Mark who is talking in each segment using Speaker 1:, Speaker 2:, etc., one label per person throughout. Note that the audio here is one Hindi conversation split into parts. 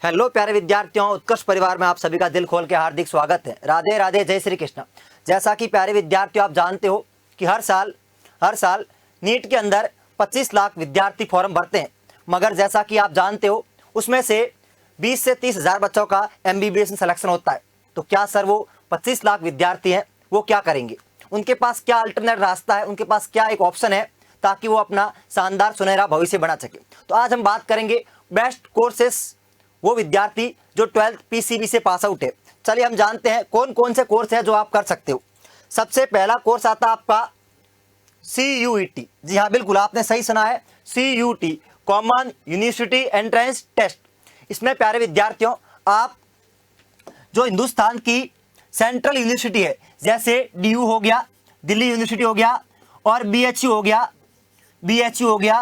Speaker 1: हेलो प्यारे विद्यार्थियों, उत्कर्ष परिवार में आप सभी का दिल खोल के हार्दिक स्वागत है। राधे राधे, जय श्री कृष्ण। जैसा कि प्यारे विद्यार्थियों आप जानते हो कि हर साल नीट के अंदर 25 लाख विद्यार्थी फॉर्म भरते हैं, मगर जैसा कि आप जानते हो उसमें से 20 से 30 हज़ार बच्चों का MBBS में सिलेक्शन होता है। तो क्या सर वो 25 लाख विद्यार्थी हैं वो क्या करेंगे? उनके पास क्या अल्टरनेट रास्ता है, उनके पास क्या एक ऑप्शन है ताकि वो अपना शानदार सुनहरा भविष्य बना सके? तो आज हम बात करेंगे बेस्ट कोर्सेस, वो विद्यार्थी जो 12th PCB से पास आउट है। चलिए हम जानते हैं कौन कौन से कोर्स है जो आप कर सकते हो। सबसे पहला कोर्स आता है आपका CUET। जी हाँ, बिल्कुल आपने सही सुना है, CUET common university entrance test. इसमें प्यारे विद्यार्थियों आप जो हिंदुस्तान की सेंट्रल यूनिवर्सिटी है, जैसे DU हो गया, दिल्ली यूनिवर्सिटी हो गया, और BHU हो गया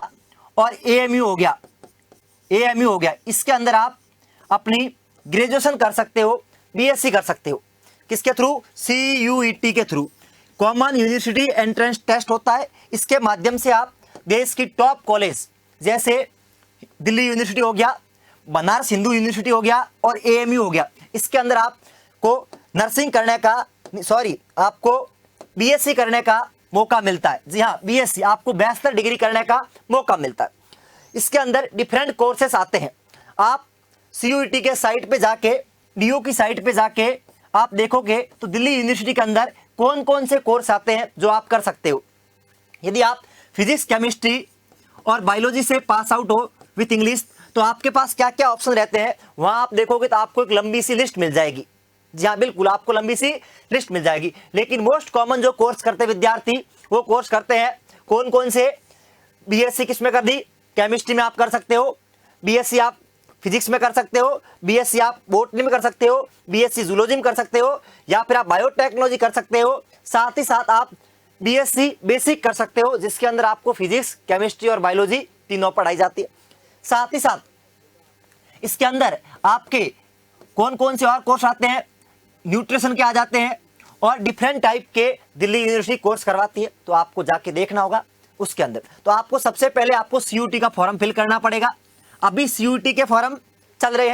Speaker 1: और AMU हो गया, इसके अंदर आप अपनी ग्रेजुएशन कर सकते हो, BSc कर सकते हो। किसके थ्रू? CUET के through. Common university entrance test होता है। इसके माध्यम से आप देश की टॉप कॉलेज जैसे दिल्ली यूनिवर्सिटी हो गया, बनारस हिंदू यूनिवर्सिटी हो गया और AMU हो गया, इसके अंदर आपको नर्सिंग करने का आपको BSc करने का मौका मिलता है। जी हाँ, BSc आपको बैचलर डिग्री करने का मौका मिलता है। इसके अंदर डिफरेंट कोर्सेस आते हैं। आप CUET के साइट पे जाके, DU की साइट पे जाके आप देखोगे तो दिल्ली यूनिवर्सिटी के अंदर कौन कौन से कोर्स आते हैं जो आप कर सकते हो। यदि आप फिजिक्स, केमिस्ट्री और बायोलॉजी से पास आउट हो विथ इंग्लिश, तो आपके पास क्या क्या ऑप्शन रहते हैं वहां आप देखोगे तो आपको एक लंबी सी लिस्ट मिल जाएगी। जी हाँ, बिल्कुल आपको लंबी सी लिस्ट मिल जाएगी। लेकिन मोस्ट कॉमन जो कोर्स करते विद्यार्थी वो कोर्स करते हैं कौन कौन से? BSc किस में कर दी? केमिस्ट्री में आप कर सकते हो, BSc आप फिजिक्स में कर सकते हो, BSc आप बॉटनी में कर सकते हो, BSc जूलॉजी में कर सकते हो, या फिर आप बायोटेक्नोलॉजी कर सकते हो। साथ ही साथ आप BSc बेसिक कर सकते हो, जिसके अंदर आपको फिजिक्स, केमिस्ट्री और बायोलॉजी तीनों पढ़ाई जाती है। साथ ही साथ इसके अंदर आपके कौन कौन से और कोर्स आते हैं? न्यूट्रिशन के आ जाते हैं और डिफरेंट टाइप के दिल्ली यूनिवर्सिटी कोर्स करवाती है, तो आपको जाके देखना होगा उसके अंदर। तो आपको सबसे पहले आपको CUET का फॉर्म फिल करना पड़ेगा। अभी CUET के फॉर्म चल रहे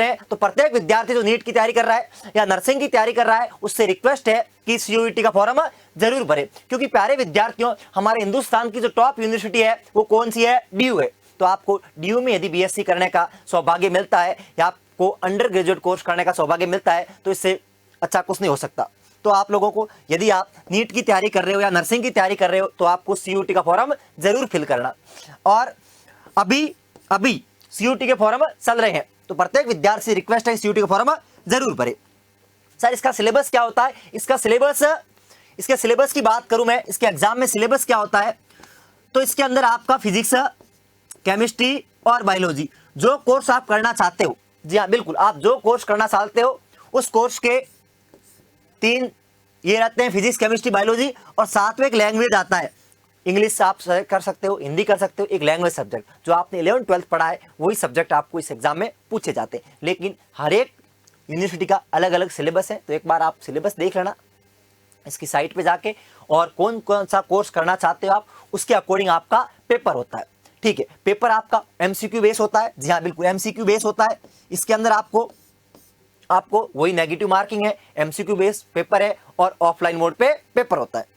Speaker 1: हैं, तो प्रत्येक विद्यार्थी जो नीट की तैयारी कर रहा है या नर्सिंग की तैयारी कर रहा है, उससे रिक्वेस्ट है कि CUET का फॉर्म जरूर भरे, क्योंकि प्यारे विद्यार्थियों हमारे हिंदुस्तान की जो टॉप यूनिवर्सिटी है वो कौन सी है? DU है। तो आपको DU में यदि BSc करने का सौभाग्य मिलता है या आपको अंडर ग्रेजुएट कोर्स करने का सौभाग्य मिलता है, तो इससे अच्छा कुछ नहीं हो सकता। तो आप लोगों को, यदि आप नीट की तैयारी कर रहे हो या नर्सिंग की तैयारी कर रहे हो, तो आपको CUET का फॉर्म जरूर फिल करना। और अभी CUET के फॉर्म चल रहे हैं, तो प्रत्येक विद्यार्थी से रिक्वेस्ट है CUET का फॉर्म जरूर भरे। सर इसका सिलेबस क्या होता है? इसके सिलेबस की बात करूं मैं, इसके एग्जाम में सिलेबस क्या होता है, तो इसके अंदर आपका फिजिक्स, केमिस्ट्री और बायोलॉजी जो कोर्स आप करना चाहते हो, जी हाँ बिल्कुल, आप जो कोर्स करना चाहते हो उस कोर्स के 3 ये रहते हैं, फिजिक्स, केमिस्ट्री, बायोलॉजी, और साथ में एक लैंग्वेज आता है। इंग्लिश आप कर सकते हो, हिंदी कर सकते हो, एक लैंग्वेज सब्जेक्ट जो आपने 11th 12th पढ़ा है वही सब्जेक्ट आपको इस एग्जाम में पूछे जाते हैं। लेकिन हर एक यूनिवर्सिटी का अलग अलग सिलेबस है, तो एक बार आप सिलेबस देख लेना इसकी साइट पे जाके, और कौन कौन सा कोर्स करना चाहते हो आप उसके अकॉर्डिंग आपका पेपर होता है। ठीक है, पेपर आपका MCQ बेस होता है। जी हाँ बिल्कुल, MCQ बेस होता है। इसके अंदर आपको वही नेगेटिव मार्किंग है, MCQ बेस पेपर है और ऑफलाइन मोड पे पेपर होता है।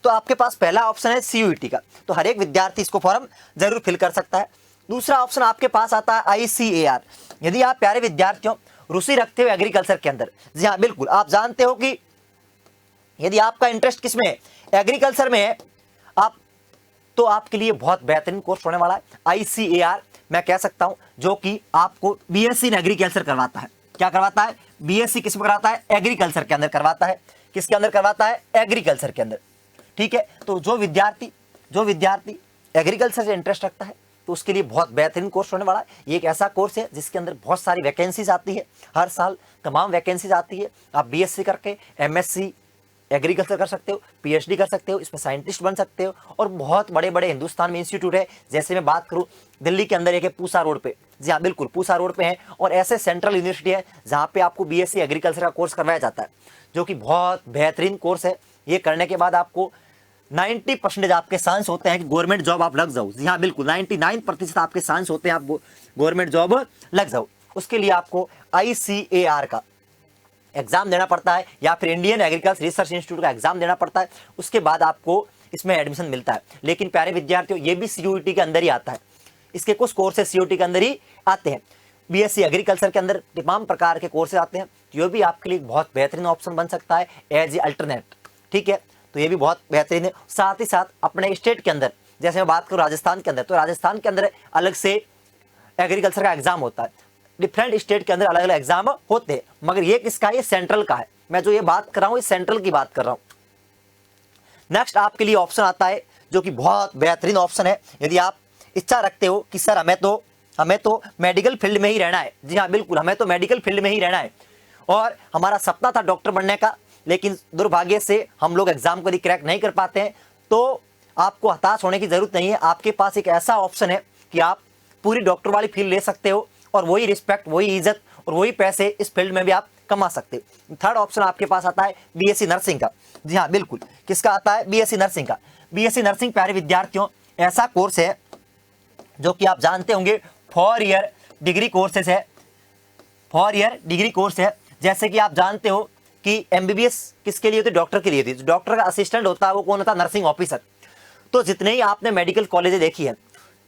Speaker 1: तो आपके पास पहला ऑप्शन है CUET का, तो हर एक विद्यार्थी इसको फॉर्म जरूर फिल कर सकता है। दूसरा ऑप्शन आपके पास आता है ICAR। यदि आप प्यारे विद्यार्थियों रुचि रखते हो एग्रीकल्चर के अंदर, जी हाँ बिल्कुल, आप जानते हो कि यदि आपका इंटरेस्ट किसमें है? एग्रीकल्चर में है तो आपके लिए बहुत बेहतरीन कोर्स होने वाला है ICAR, मैं कह सकता हूं, जो कि आपको BSc इन एग्रीकल्चर करवाता है। क्या करवाता है? BSc किस में करवाता है? एग्रीकल्चर के अंदर करवाता है। किसके अंदर करवाता है? एग्रीकल्चर के अंदर। ठीक है, तो जो विद्यार्थी एग्रीकल्चर से इंटरेस्ट रखता है तो उसके लिए बहुत बेहतरीन कोर्स होने वाला है। ये एक ऐसा कोर्स है जिसके अंदर बहुत सारी वैकेंसीज आती है, हर साल तमाम वैकेंसीज आती है। आप BSc करके MSc एग्रीकल्चर कर सकते हो, PhD कर सकते हो, इसमें साइंटिस्ट बन सकते हो, और बहुत बड़े बड़े हिंदुस्तान में इंस्टीट्यूट है। जैसे मैं बात करूं दिल्ली के अंदर एक है पूसा रोड पे, जी हाँ बिल्कुल पूसा रोड पे है, और ऐसे सेंट्रल यूनिवर्सिटी है जहाँ पे आपको BSc एग्रीकल्चर का कोर्स करवाया जाता है, जो कि बहुत बेहतरीन कोर्स है। ये करने के बाद आपको 90% आपके चांस होते हैं कि गवर्नमेंट जॉब आप लग जाओ। जी हाँ बिल्कुल, 99% आपके चांस होते हैं आप गवर्नमेंट जॉब लग जाओ। उसके लिए आपको ICAR का एग्जाम देना पड़ता है या फिर इंडियन एग्रीकल्चर रिसर्च इंस्टीट्यूट का एग्जाम देना पड़ता है। उसके बाद आपको इसमें एडमिशन मिलता है। लेकिन प्यारे विद्यार्थियों, ये भी CUET के अंदर ही आता है। इसके कुछ कोर्सेज CUET के अंदर ही आते हैं। BSc एग्रीकल्चर के अंदर तमाम प्रकार के कोर्सेज आते हैं। तो ये भी आपके लिए बहुत बेहतरीन ऑप्शन बन सकता है एज ए अल्टरनेट। ठीक है, तो ये भी बहुत बेहतरीन है। साथ ही साथ अपने स्टेट के अंदर, जैसे मैं बात करूँ राजस्थान के अंदर, तो राजस्थान के अंदर अलग से एग्रीकल्चर का एग्जाम होता है। डिफरेंट स्टेट के अंदर अलग अलग एग्जाम होते हैं, मगर ये किसका है? ये सेंट्रल का है। मैं जो ये बात कर रहा हूँ, ये सेंट्रल की बात कर रहा हूँ। नेक्स्ट आपके लिए ऑप्शन आता है जो कि बहुत बेहतरीन ऑप्शन है। यदि आप इच्छा रखते हो कि सर हमें तो मेडिकल फील्ड में ही रहना है। जी हाँ बिल्कुल, हमें तो मेडिकल फील्ड में ही रहना है और हमारा सपना था डॉक्टर बनने का, लेकिन दुर्भाग्य से हम लोग एग्जाम को क्रैक नहीं कर पाते हैं। तो आपको हताश होने की जरूरत नहीं है। आपके पास एक ऐसा ऑप्शन है कि आप पूरी डॉक्टर वाली फील्ड ले सकते हो और वही रिस्पेक्ट, वही इज्जत और वही पैसे इस फील्ड में भी आप कमा सकते हो। थर्ड ऑप्शन आपके पास आता है BSc नर्सिंग का। जी हाँ बिल्कुल, किसका आता है? BSc नर्सिंग का। BSc नर्सिंग प्यारे विद्यार्थियों ऐसा कोर्स है जो कि आप जानते होंगे 4 ईयर डिग्री कोर्सेस है। 4 ईयर डिग्री कोर्स है। जैसे कि आप जानते हो कि MBBS किसके लिए होती है? डॉक्टर के लिए होती है। जो डॉक्टर का असिस्टेंट होता है वो कौन होता है? Nursing officer. तो जितने ही आपने मेडिकल कॉलेज देखी है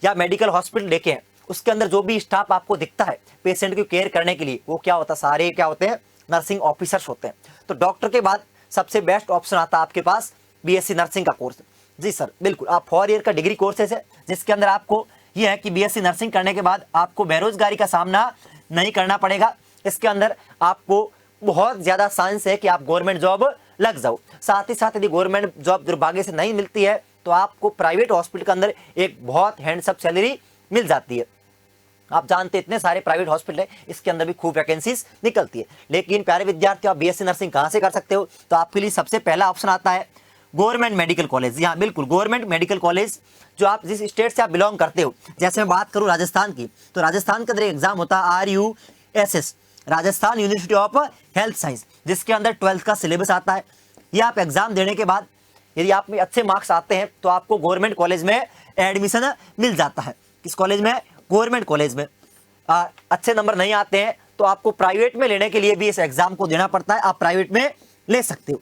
Speaker 1: या मेडिकल हॉस्पिटल देखे हैं, उसके अंदर जो भी स्टाफ आपको दिखता है पेशेंट की केयर करने के लिए, वो क्या होता है? सारे क्या होते हैं? नर्सिंग ऑफिसर्स होते हैं। तो डॉक्टर के बाद सबसे बेस्ट ऑप्शन आता है आपके पास BSc नर्सिंग का कोर्स। जी सर बिल्कुल, आप 4 ईयर का डिग्री कोर्सेस है जिसके अंदर आपको यह है कि BSc नर्सिंग करने के बाद आपको बेरोजगारी का सामना नहीं करना पड़ेगा। इसके अंदर आपको बहुत ज्यादा चांस है कि आप गवर्नमेंट जॉब लग जाओ। साथ ही साथ यदि गवर्नमेंट जॉब दुर्भाग्य से नहीं मिलती है तो आपको प्राइवेट हॉस्पिटल के अंदर एक बहुत हैंडसम सैलरी मिल जाती है। आप जानते हैं इतने सारे प्राइवेट हॉस्पिटल है, इसके अंदर भी खूब वैकेंसीज निकलती है। लेकिन प्यारे विद्यार्थियों, आप BSc नर्सिंग कहां से कर सकते हो? तो आपके लिए सबसे पहला ऑप्शन आता है गवर्नमेंट मेडिकल कॉलेज। यहाँ बिल्कुल, गवर्नमेंट मेडिकल कॉलेज जो आप जिस स्टेट से आप बिलोंग करते हो। जैसे मैं बात करूं राजस्थान की, तो राजस्थान के अंदर एग्जाम होता है RUSS, Rajasthan university of health science, जिसके अंदर 12th का सिलेबस आता है। ये आप एग्जाम देने के बाद यदि आप में अच्छे मार्क्स आते हैं तो आपको गवर्नमेंट कॉलेज में एडमिशन मिल जाता है। किस कॉलेज में? गवर्नमेंट कॉलेज में। अच्छे नंबर नहीं आते हैं तो आपको प्राइवेट में लेने के लिए भी इस एग्जाम को देना पड़ता है। आप प्राइवेट में ले सकते हो।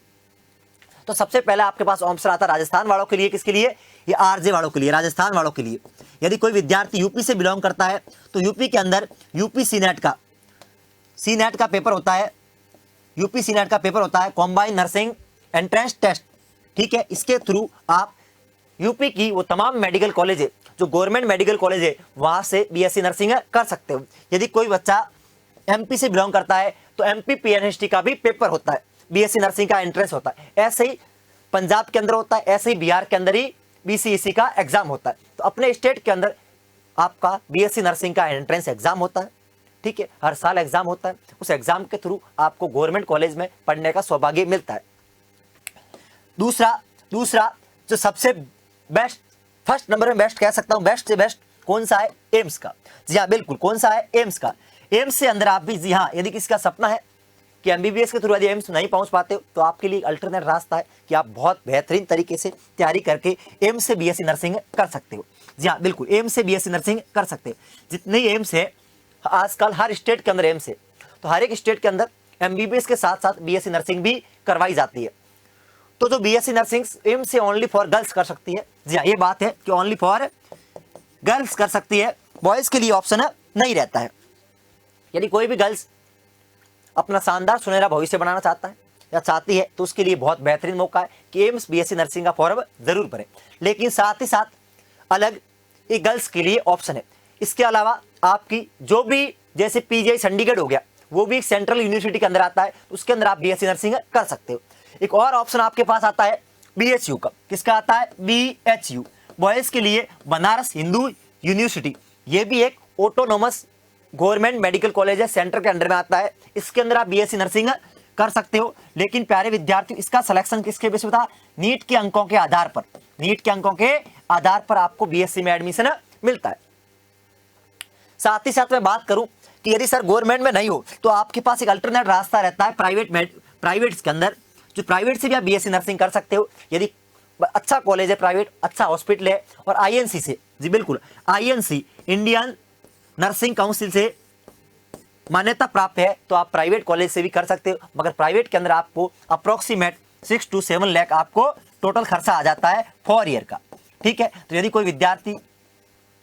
Speaker 1: तो सबसे पहला आपके पास ऑप्शन आता है राजस्थान वालों के लिए। किसके लिए? ये RJ वालों के लिए, राजस्थान वालों के लिए। यदि कोई विद्यार्थी यूपी से बिलोंग करता है तो यूपी के अंदर यूपी सीनेट का पेपर होता है। यूपी सीनेट का पेपर होता है कॉम्बाइंड नर्सिंग एंट्रेंस टेस्ट। ठीक है, इसके थ्रू आप यूपी की वो तमाम मेडिकल कॉलेज है जो गवर्नमेंट मेडिकल कॉलेज है वहां से BSc नर्सिंग कर सकते हो। यदि कोई बच्चा MP से बिलोंग करता है तो MP PNHT का भी पेपर होता है, BSc नर्सिंग का एंट्रेंस होता है। ऐसे ही पंजाब के अंदर होता है, ऐसे ही बिहार के अंदर ही BCEC का एग्जाम होता है। तो अपने स्टेट के अंदर आपका BSc नर्सिंग का एंट्रेंस एग्जाम होता है। ठीक है, हर साल एग्जाम होता है। उस एग्जाम के थ्रू आपको गवर्नमेंट कॉलेज में पढ़ने का सौभाग्य मिलता है। दूसरा जो सबसे बेस्ट, फर्स्ट नंबर में बेस्ट कह सकता हूं, बेस्ट से बेस्ट कौन सा है? एम्स का। जी हाँ बिल्कुल, कौन सा है? एम्स का। एम्स से अंदर आप भी, जी हाँ, यदि किसी का सपना है कि MBBS के थ्रू यदि एम्स नहीं पहुंच पाते हो तो आपके लिए अल्टरनेट रास्ता है कि आप बहुत बेहतरीन तरीके से तैयारी करके एम्स से BSc नर्सिंग कर सकते हो। जी हाँ बिल्कुल, एम्स से BSc नर्सिंग कर सकते हो। जितने ही एम्स है आजकल, हर स्टेट के अंदर एम्स है, तो हर एक स्टेट के अंदर MBBS के साथ साथ BSc नर्सिंग भी करवाई जाती है। तो जो BSc नर्सिंग एम्स से ओनली फॉर गर्ल्स कर सकती है। जी हाँ, ये बात है कि ओनली फॉर गर्ल्स कर सकती है, बॉयज के लिए ऑप्शन नहीं रहता है। यदि कोई भी गर्ल्स अपना शानदार सुनहरा भविष्य बनाना चाहता है या चाहती है तो उसके लिए बहुत बेहतरीन मौका है कि एम्स BSc नर्सिंग का फॉर्म जरूर भरें। लेकिन साथ ही साथ अलग एक गर्ल्स के लिए ऑप्शन है। इसके अलावा आपकी जो भी, जैसे PGI चंडीगढ़ हो गया, वो भी एक सेंट्रल यूनिवर्सिटी के अंदर आता है, उसके अंदर आप BSc नर्सिंग कर सकते हो। एक और ऑप्शन आपके पास आता है BHU का। किसका आता है? BHU, बॉयज के लिए बनारस हिंदू यूनिवर्सिटी। ये भी एक ऑटोनोमस गवर्नमेंट मेडिकल कॉलेज है, सेंटर के अंडर में आता है। इसके अंदर आप BSc नर्सिंग कर सकते हो। लेकिन प्यारे विद्यार्थियों, इसका सिलेक्शन किसके बेस पे था? नीट के अंकों के आधार पर। नीट के अंकों के आधार पर आपको BSc में एडमिशन मिलता है। साथ ही साथ मैं बात करूं कि यदि सर गवर्नमेंट में नहीं हो तो आपके पास एक अल्टरनेट रास्ता रहता है प्राइवेट के अंदर, जो प्राइवेट से भी आप BSc नर्सिंग कर सकते हो। यदि अच्छा कॉलेज है प्राइवेट, अच्छा हॉस्पिटल है, और आईएनसी से, जी बिल्कुल आईएनसी इंडियन नर्सिंग काउंसिल से मान्यता प्राप्त है, तो आप प्राइवेट कॉलेज से भी कर सकते हो। मगर प्राइवेट के अंदर आपको अप्रोक्सीमेट 6 to 7 लाख आपको टोटल खर्चा आ जाता है 4 ईयर का, ठीक है। तो यदि कोई विद्यार्थी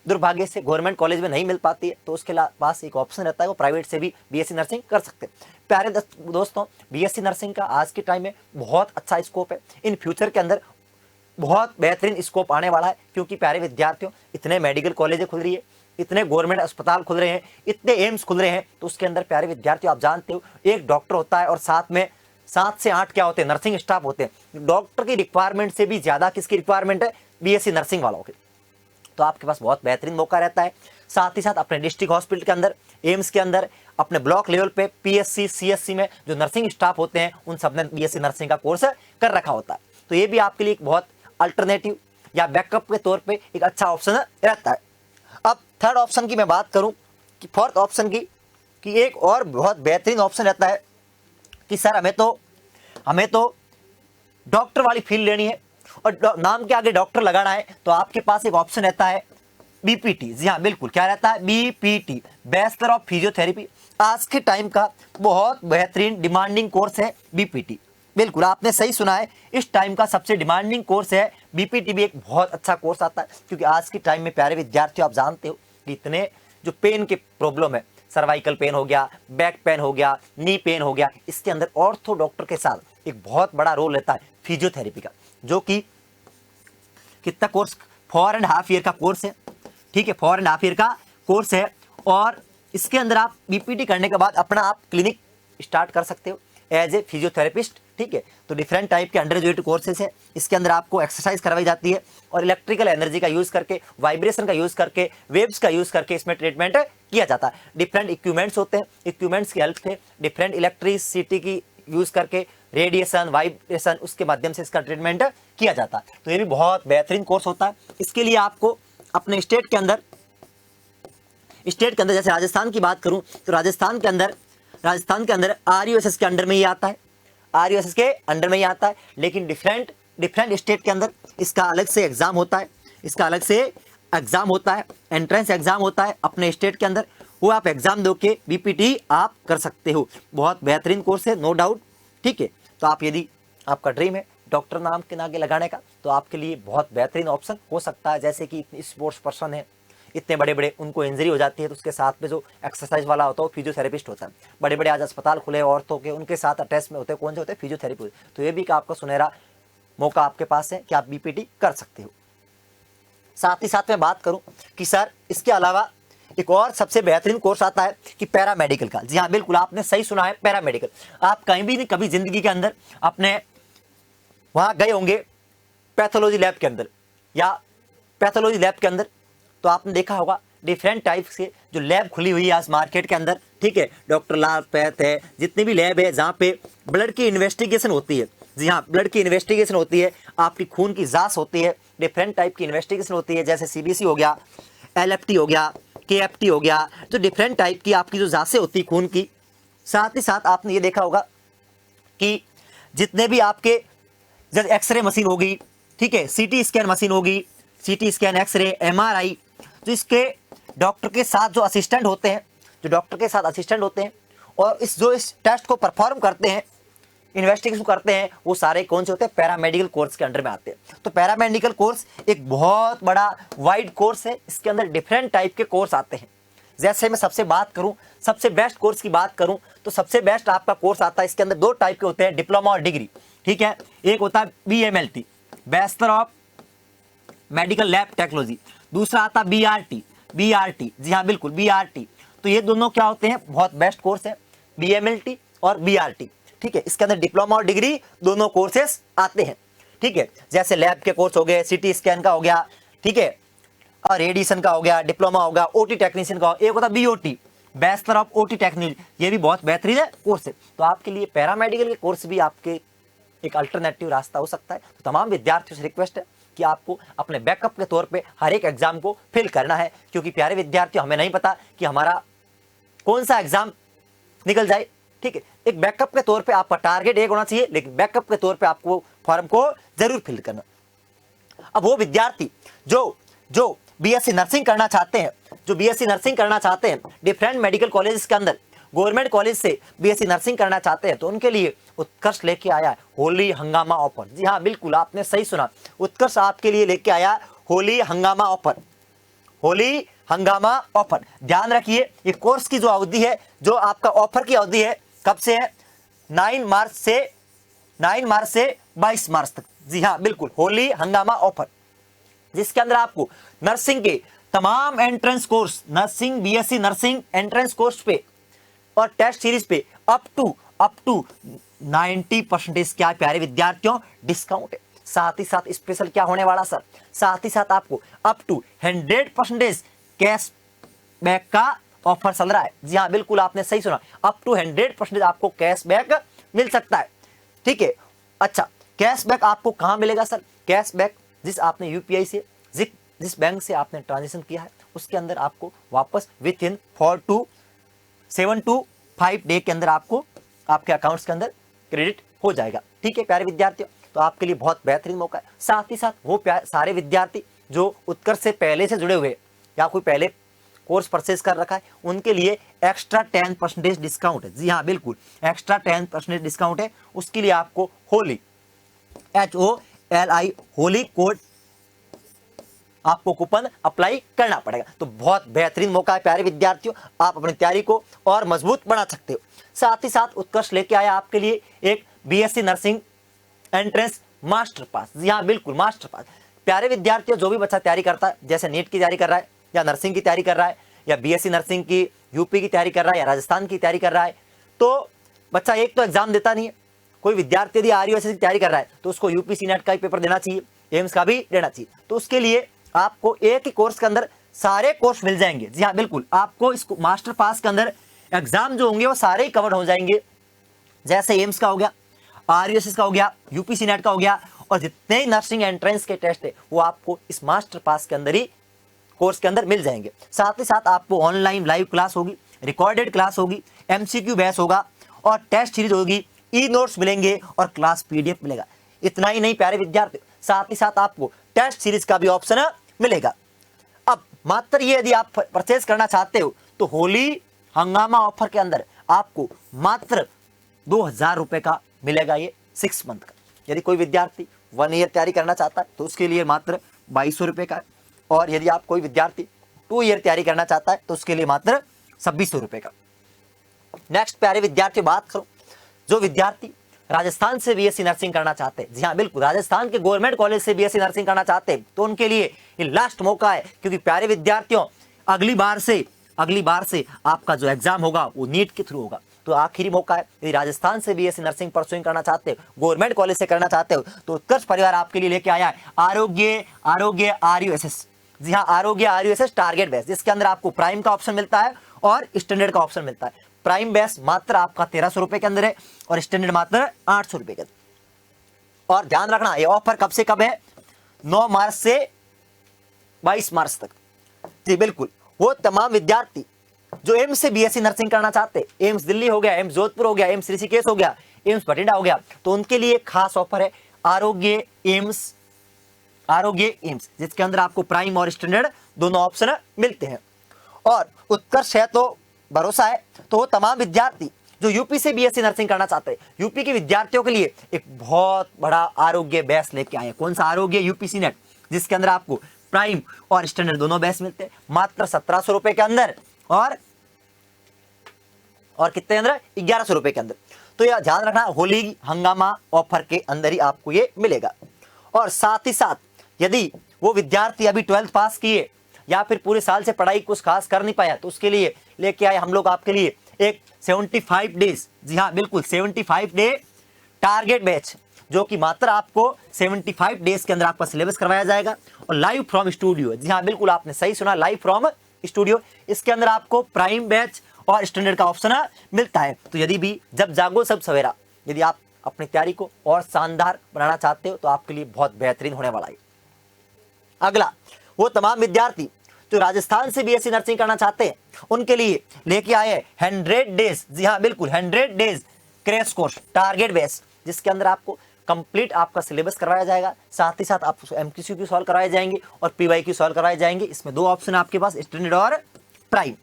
Speaker 1: दुर्भाग्य से गवर्नमेंट कॉलेज में नहीं मिल पाती है तो उसके पास एक ऑप्शन रहता है, वो प्राइवेट से भी बीएससी नर्सिंग कर सकते हैं। प्यारे दोस्तों, बीएससी नर्सिंग का आज के टाइम में बहुत अच्छा स्कोप है, इन फ्यूचर के अंदर बहुत बेहतरीन स्कोप आने वाला है, क्योंकि प्यारे विद्यार्थियों इतने मेडिकल कॉलेजें खुल रही है, इतने गवर्नमेंट अस्पताल खुल रहे हैं, इतने एम्स खुल रहे हैं, तो उसके अंदर प्यारे विद्यार्थियों आप जानते हो एक डॉक्टर होता है और साथ में 7 से 8 क्या होते हैं, नर्सिंग स्टाफ होते हैं। डॉक्टर की रिक्वायरमेंट से भी ज्यादा किसकी रिक्वायरमेंट है, बीएससी नर्सिंग वालों की। तो आपके पास बहुत बेहतरीन मौका रहता है। साथ ही साथ अपने डिस्ट्रिक्ट हॉस्पिटल के अंदर, एम्स के अंदर, अपने ब्लॉक लेवल पे पीएससी सीएससी में जो नर्सिंग स्टाफ होते हैं उन सब ने बीएससी नर्सिंग का कोर्स कर रखा होता है। तो ये भी आपके लिए एक बहुत अल्टरनेटिव या बैकअप के तौर पे एक अच्छा ऑप्शन रहता है। अब थर्ड ऑप्शन की मैं बात करूं कि फोर्थ ऑप्शन की, कि एक और बहुत बेहतरीन ऑप्शन रहता है कि सर हमें तो डॉक्टर वाली फील्ड लेनी है और नाम के आगे डॉक्टर लगाना है, तो आपके पास एक ऑप्शन रहता है बीपीटी। जी हाँ बिल्कुल, क्या रहता है, बीपीटी, बैचलर ऑफ फिजियोथेरेपी। आज के टाइम का बहुत बेहतरीन डिमांडिंग कोर्स है बीपीटी। बिल्कुल आपने सही सुना है, इस टाइम का सबसे डिमांडिंग कोर्स है बीपीटी। भी एक बहुत अच्छा कोर्स आता है, क्योंकि आज के टाइम में प्यारे विद्यार्थियों आप जानते हो कि इतने जो पेन के प्रॉब्लम है, सर्वाइकल पेन हो गया, बैक पेन हो गया, नी पेन हो गया, इसके अंदर ऑर्थो डॉक्टर के साथ एक बहुत बड़ा रोल रहता है फिजियोथेरेपी का, जो कि कितना कोर्स 4.5 ईयर का कोर्स है, ठीक है, 4.5 ईयर का कोर्स है। और इसके अंदर आप बीपीटी करने के बाद अपना आप क्लिनिक स्टार्ट कर सकते हो एज ए फिजियोथेरेपिस्ट, ठीक है। तो डिफरेंट टाइप के अंडर ग्रेजुएट कोर्सेज है, इसके अंदर आपको एक्सरसाइज करवाई जाती है और इलेक्ट्रिकल एनर्जी का यूज करके, वाइब्रेशन का यूज करके, वेव्स का यूज करके इसमें ट्रीटमेंट किया जाता है। डिफरेंट इक्विपमेंट्स होते हैं, इक्विपमेंट्स की हेल्प से डिफरेंट इलेक्ट्रिसिटी की यूज करके, रेडिएशन, वाइब्रेशन, उसके माध्यम से इसका ट्रीटमेंट किया जाता है। तो ये भी बहुत बेहतरीन कोर्स होता है। इसके लिए आपको अपने स्टेट के अंदर जैसे राजस्थान की बात करूं तो राजस्थान के अंदर आरयूएसएस के अंडर में ही आता है, आरयूएसएस के अंडर में ही आता है। लेकिन डिफरेंट स्टेट के अंदर इसका अलग से एग्जाम होता है, एंट्रेंस एग्जाम होता है अपने स्टेट के अंदर, वो आप एग्जाम दो के बीपीटी आप कर सकते हो। बहुत बेहतरीन कोर्स है, नो डाउट, ठीक है। तो आप यदि आपका ड्रीम है डॉक्टर नाम के आगे लगाने का, तो आपके लिए बहुत बेहतरीन ऑप्शन हो सकता है। जैसे कि स्पोर्ट्स पर्सन है, इतने बड़े बड़े उनको इंजरी हो जाती है, तो उसके साथ में जो एक्सरसाइज वाला होता है वो फिजियोथेरेपिस्ट होता है। बड़े बड़े आज अस्पताल खुले औरतों के, उनके साथ अटैच में होते हैं, कौन से होते हैं, फिजियोथेरेपी। तो ये भी आपका सुनहरा मौका आपके पास है कि आप बीपीटी कर सकते हो। साथ ही साथ मैं बात करूं कि सर इसके अलावा एक और सबसे बेहतरीन कोर्स आता है कि पैरामेडिकल का। जी हाँ बिल्कुल आपने सही सुना है, पैरामेडिकल। आप कहीं भी नहीं कभी जिंदगी के अंदर अपने वहां गए होंगे पैथोलॉजी लैब के अंदर या पैथोलॉजी लैब के अंदर, तो आपने देखा होगा डिफरेंट टाइप से जो लैब खुली हुई है आज मार्केट के अंदर, ठीक है। डॉक्टर लाल पैथ है, जितनी भी लैब है जहाँ पे ब्लड की इन्वेस्टिगेशन होती है, जी हाँ ब्लड की इन्वेस्टिगेशन होती है, आपकी खून की जांच होती है, डिफरेंट टाइप की इन्वेस्टिगेशन होती है, जैसे सीबीसी हो गया, एलएफटी हो गया, केएफटी हो गया, जो डिफरेंट टाइप की आपकी जो जांचें होती है खून की। साथ ही साथ आपने ये देखा होगा कि जितने भी आपके जैसे एक्सरे मशीन होगी, ठीक है, सीटी स्कैन मशीन होगी, सीटी स्कैन, एक्सरे, एमआरआई, जो इसके डॉक्टर के साथ जो असिस्टेंट होते हैं, और इस टेस्ट को परफॉर्म करते हैं, इन्वेस्टिगेशन करते हैं, वो सारे कौन से होते हैं, पैरामेडिकल कोर्स के अंडर में आते हैं। तो पैरामेडिकल कोर्स एक बहुत बड़ा वाइड कोर्स है, इसके अंदर डिफरेंट टाइप के कोर्स आते हैं। जैसे मैं सबसे बेस्ट कोर्स की बात करूं तो सबसे बेस्ट आपका कोर्स आता है, इसके अंदर 2 टाइप के होते हैं, डिप्लोमा और डिग्री, ठीक है। एक होता है BMLT, bachelor of medical lab technology, दूसरा आता है बीआरटी, जी हाँ बिल्कुल बीआरटी। तो ये दोनों क्या होते हैं, बहुत बेस्ट कोर्स है, बीएमएलटी और बीआरटी, ठीक है। इसके अंदर डिप्लोमा और डिग्री दोनों कोर्सेस आते हैं, ठीक है। जैसे लैब के कोर्स हो गए, सीटी स्कैन का हो गया, ठीक है, और रेडिएशन का हो गया, डिप्लोमा होगा, ओटी टेक्नीशियन का, एक होता है BOT, bachelor of OT technology, ये भी बहुत बेहतरीन है कोर्स है। तो आपके लिए पैरामेडिकल के कोर्स भी आपके एक अल्टरनेटिव रास्ता हो सकता है। तो तमाम विद्यार्थियों से रिक्वेस्ट है कि आपको अपने बैकअप के तौर पे हर एक एग्जाम को फिल करना है, क्योंकि प्यारे विद्यार्थियों हमें नहीं पता कि हमारा कौन सा एग्जाम निकल जाए, ठीक है। एक बैकअप के तौर पे आपका टारगेट एक होना चाहिए, लेकिन बैकअप के तौर पे आपको फॉर्म को जरूर फिल करना। अब वो विद्यार्थी जो जो बीएससी नर्सिंग करना चाहते हैं, जो बीएससी नर्सिंग करना चाहते हैं डिफरेंट मेडिकल कॉलेजेस के अंदर, गवर्नमेंट कॉलेज से बीएससी नर्सिंग करना चाहते हैं, तो उनके लिए उत्कर्ष लेके आया है होली हंगामा ऑफर। जी हाँ बिल्कुल, आपने सही सुना, उत्कर्ष आपके लिए लेके आया होली हंगामा ऑफर, होली हंगामा ऑफर। ध्यान रखिए ये कोर्स की जो अवधि है, जो आपका ऑफर की अवधि है, कब से है? 9 मार्च से 22 मार्च तक। जी हाँ बिल्कुल, होली हंगामा ऑफर, जिसके अंदर आपको नर्सिंग के तमाम entrance course, nursing BSc nursing entrance course पे और टेस्ट सीरीज पे अप टू 90% क्या प्यारे विद्यार्थियों डिस्काउंट है। साथ ही साथ स्पेशल क्या होने वाला सर, साथ ही साथ आपको अप टू 100% कैश बैक का ऑफर चल रहा है। जी हाँ बिल्कुल, आपने सही सुना, अप टू 100% आपको कैश बैक मिल सकता है। ठीक है, अच्छा कैशबैक आपको कहां मिलेगा सर? कैशबैक जिस आपने यूपीआई से जिस बैंक से आपने ट्रांजेक्शन किया है उसके अंदर आपको वापस विथ इन 7 to 5 डे के अंदर आपको आपके अकाउंट्स के अंदर क्रेडिट हो जाएगा। ठीक है प्यारे विद्यार्थियों, तो आपके लिए बहुत बेहतरीन मौका है। साथ ही साथ वो सारे विद्यार्थी जो उत्कर्ष से पहले से जुड़े हुए या कोई पहले कोर्स परचेज कर रखा है, उनके लिए एक्स्ट्रा 10% डिस्काउंट है। जी हाँ बिल्कुल, एक्स्ट्रा 10% डिस्काउंट है। उसके लिए आपको होली HOLI होली कोड आपको कूपन अप्लाई करना पड़ेगा। तो बहुत बेहतरीन मौका है प्यारे विद्यार्थियों, आप अपनी तैयारी को और मजबूत बना सकते हो। साथ ही साथ उत्कर्ष लेके आया आपके लिए एक BSc nursing entrance master pass. जी हाँ बिल्कुल, मास्टर पास। प्यारे विद्यार्थियों, जो भी बच्चा तैयारी करता है, जैसे नीट की तैयारी कर रहा है या नर्सिंग की तैयारी कर रहा है या बीएससी नर्सिंग की यूपी की तैयारी कर रहा है या राजस्थान की तैयारी कर रहा है, तो बच्चा एक तो एग्जाम देता नहीं है। कोई विद्यार्थी यदि आरयूएसएस की तैयारी कर रहा है तो उसको यूपीसी नेट का ही पेपर देना चाहिए, एम्स का भी देना चाहिए। तो उसके लिए आपको एक ही कोर्स के अंदर सारे कोर्स मिल जाएंगे। जी हाँ बिल्कुल, आपको इस मास्टर पास के अंदर एग्जाम जो होंगे वो सारे ही कवर हो जाएंगे। जैसे एम्स का हो गया, आरयूएसएस का हो गया, यूपीसी नेट का हो गया, और जितने ही नर्सिंग एंट्रेंस के टेस्ट है वो आपको इस मास्टर पास के अंदर ही कोर्स के अंदर मिल जाएंगे। साथ ही साथ आपको ऑनलाइन लाइव क्लास होगी, रिकॉर्डेड क्लास होगी, एमसीक्यू बैच होगा और टेस्ट सीरीज होगी, ई नोट्स मिलेंगे और क्लास पीडीएफ मिलेगा। इतना ही नहीं प्यारे विद्यार्थी, साथ ही साथ आपको टेस्ट सीरीज का भी ऑप्शन मिलेगा। अब मात्र ये यदि आप परचेज करना चाहते हो तो होली हंगामा ऑफर के अंदर आपको मात्र 2000 रुपए का मिलेगा ये 6 मंथ का। यदि कोई विद्यार्थी 1 ईयर तैयारी करना चाहता है तो उसके लिए मात्र 2200 रुपए का है, और यदि आप कोई विद्यार्थी 2 ईयर तैयारी करना चाहता है तो उसके लिए मात्र 2600 रुपए का। नेक्स्ट प्यारे विद्यार्थी बात करो, जो विद्यार्थी राजस्थान से बीएससी नर्सिंग करना चाहते हैं, जी हाँ बिल्कुल, राजस्थान के गवर्नमेंट कॉलेज से बीएससी नर्सिंग करना चाहते हैं, तो उनके लिए ये लास्ट मौका है। क्योंकि प्यारे विद्यार्थियों, अगली बार से आपका जो एग्जाम होगा वो नीट के थ्रू होगा, तो आखिरी मौका है। यदि राजस्थान से बीएससी नर्सिंग परसुइंग करना चाहते हो, गवर्नमेंट कॉलेज से करना चाहते हो, तो उत्कर्ष परिवार आपके लिए लेके आया है आरोग्य आरयूएसएस। जी हाँ, आरोग्य आरयूएसएस टारगेट बेस, जिसके अंदर आपको प्राइम का ऑप्शन मिलता है और स्टैंडर्ड का ऑप्शन मिलता है। प्राइम बेस मात्र आपका 1300 रुपए के अंदर है और स्टैंडर्ड मात्र 800 रुपए के अंदर। और ध्यान रखना, ये ऑफर कब से कब है? 9 मार्च से 22 मार्च तक। जी बिल्कुल, वो तमाम विद्यार्थी जो एम्स से बीएससी नर्सिंग करना चाहते हैं, एम्स दिल्ली हो गया, एम्स जोधपुर हो गया, एम्स ऋषिकेश हो गया, एम्स बठिंडा हो गया, तो उनके लिए खास ऑफर है आरोग्य एम्स, जिसके अंदर आपको प्राइम और स्टैंडर्ड दोनों ऑप्शन मिलते हैं। और उत्कर्ष है तो भरोसा है, तो वो तमाम विद्यार्थी जो यूपी से बीएससी नर्सिंग करना चाहते हैं, यूपी के विद्यार्थियों के लिए एक बहुत बड़ा आरोग्य बैच लेके आए हैं। कौन सा? आरोग्य यूपीसी नेट, जिसके अंदर आपको प्राइम और स्टैंडर्ड दोनों बैच मिलते हैं मात्र 1700 रुपए के अंदर और कितने अंदर? 1100 रुपए के अंदर। तो यह ध्यान रखना, होली हंगामा ऑफर के अंदर ही आपको ये मिलेगा। और साथ ही साथ यदि वो विद्यार्थी अभी 12th पास किए या फिर पूरे साल से पढ़ाई कुछ खास कर नहीं पाया, तो उसके लिए लेके आए हम लोग आपके लिए एक 75 डेज, जी हाँ बिल्कुल 75 डे टारगेट बैच, जो कि मात्र आपको 75 डेज के अंदर आपका सिलेबस करवाया जाएगा और लाइव फ्रॉम स्टूडियो। जी हाँ बिल्कुल, आपने सही सुना, लाइव फ्रॉम स्टूडियो। इसके अंदर आपको प्राइम बैच और स्टैंडर्ड का ऑप्शन मिलता है। तो यदि भी जब जागो सब सवेरा, यदि आप अपनी तैयारी को और शानदार बनाना चाहते हो तो आपके लिए बहुत बेहतरीन होने वाला है। अगला, वो तमाम विद्यार्थी जो राजस्थान से बीएससी नर्सिंग करना चाहते हैं, उनके लिए लेके आए 100 डेज, जी हाँ बिल्कुल 100 days crash course target base, जिसके अंदर आपको कंप्लीट आपका सिलेबस करवाया जाएगा, साथ ही साथ आपको MCQ सॉल्व करवाए जाएंगे और PYQ सॉल्व करवाए जाएंगे। इसमें 2 ऑप्शन है आपके पास, स्टैंडर्ड और प्राइम।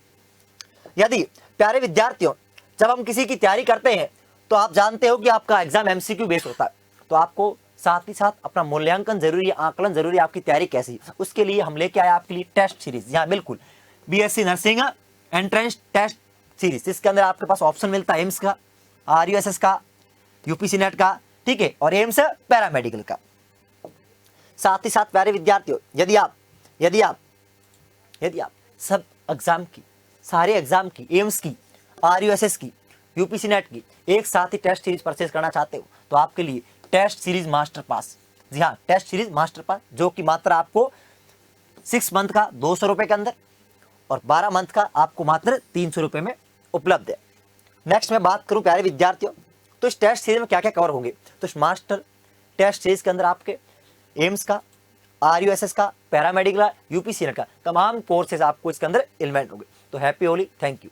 Speaker 1: यदि प्यारे विद्यार्थियों, जब हम किसी की तैयारी करते हैं तो आप जानते हो कि आपका एग्जाम MCQ बेस होता है, तो आपको साथ ही साथ अपना मूल्यांकन जरूरी है, आकलन जरूरी है, आपकी तैयारी कैसी। उसके लिए हम लेके आए आपके लिए टेस्ट सीरीज। यहाँ बिल्कुल BSc nursing entrance test series, इसके अंदर आपके पास ऑप्शन मिलता है एम्स का, RUSS का, UPC नेट का, ठीक है, और एम्स पैरामेडिकल का। साथ ही साथ प्यारे विद्यार्थियों, यदि आप सब एग्जाम की, सारे एग्जाम की, एम्स की, RUSS की, UPC नेट की एक साथ ही टेस्ट सीरीज परचेज करना चाहते हो तो आपके लिए टेस्ट सीरीज मास्टर पास, जी हाँ, टेस्ट सीरीज मास्टर पास, जो कि मात्र आपको 6 मंथ का 200 रुपए के अंदर और 12 मंथ का आपको मात्र 300 रुपए में उपलब्ध है। नेक्स्ट मैं बात करूं प्यारे विद्यार्थियों, तो इस टेस्ट सीरीज में क्या क्या कवर होंगे। तो इस मास्टर टेस्ट सीरीज के अंदर आपके एम्स का, RUSS का, पैरामेडिकल, UPC नेट का तमाम कोर्सेज आपको इसके अंदर एलिमेंट होंगे। तो हैप्पी होली, थैंक यू।